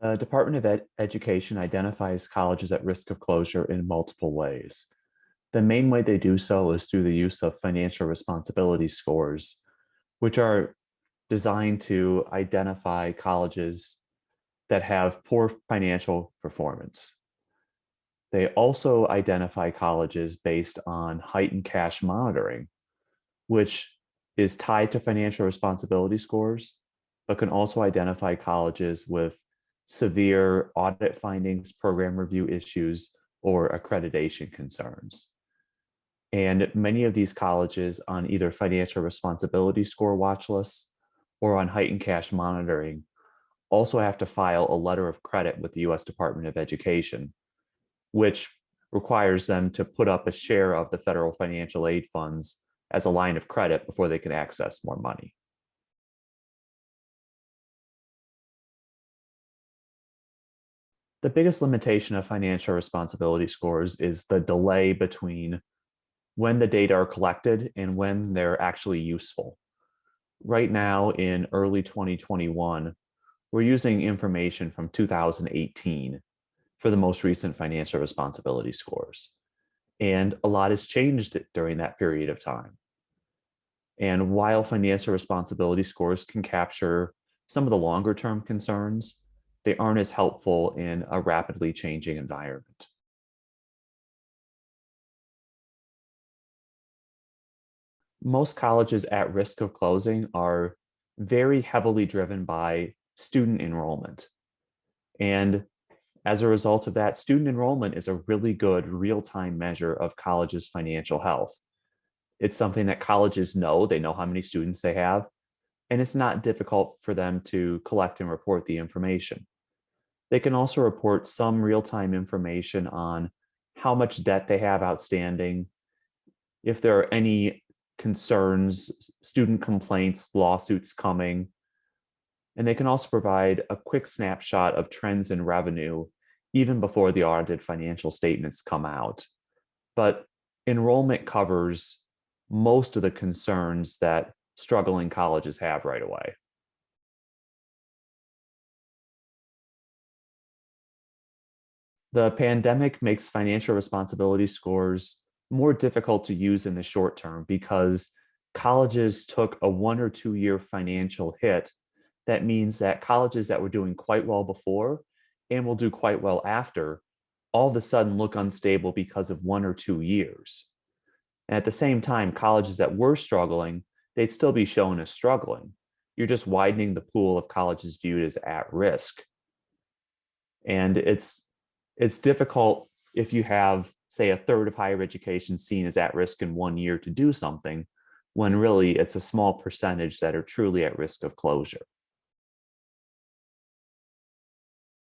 The Department of Education identifies colleges at risk of closure in multiple ways. The main way they do so is through the use of financial responsibility scores, which are designed to identify colleges that have poor financial performance. They also identify colleges based on heightened cash monitoring, which is tied to financial responsibility scores, but can also identify colleges with severe audit findings, program review issues, or accreditation concerns. And many of these colleges on either financial responsibility score watch lists or on heightened cash monitoring also have to file a letter of credit with the US Department of Education, which requires them to put up a share of the federal financial aid funds as a line of credit before they can access more money. The biggest limitation of financial responsibility scores is the delay between when the data are collected and when they're actually useful. Right now, in early 2021, we're using information from 2018 for the most recent financial responsibility scores. And a lot has changed during that period of time. And while financial responsibility scores can capture some of the longer term concerns, they aren't as helpful in a rapidly changing environment. Most colleges at risk of closing are very heavily driven by student enrollment. And as a result of that, student enrollment is a really good real-time measure of colleges' financial health. It's something that colleges know, they know how many students they have, and it's not difficult for them to collect and report the information. They can also report some real-time information on how much debt they have outstanding, if there are any concerns, student complaints, lawsuits coming, and they can also provide a quick snapshot of trends in revenue even before the audited financial statements come out. But enrollment covers most of the concerns that struggling colleges have right away. The pandemic makes financial responsibility scores more difficult to use in the short term because colleges took a 1 or 2 year financial hit. That means that colleges that were doing quite well before and will do quite well after all of a sudden look unstable because of 1 or 2 years. And at the same time, colleges that were struggling, they'd still be shown as struggling. You're just widening the pool of colleges viewed as at risk. And it's difficult if you have, say, a third of higher education seen as at risk in 1 year to do something, when really it's a small percentage that are truly at risk of closure.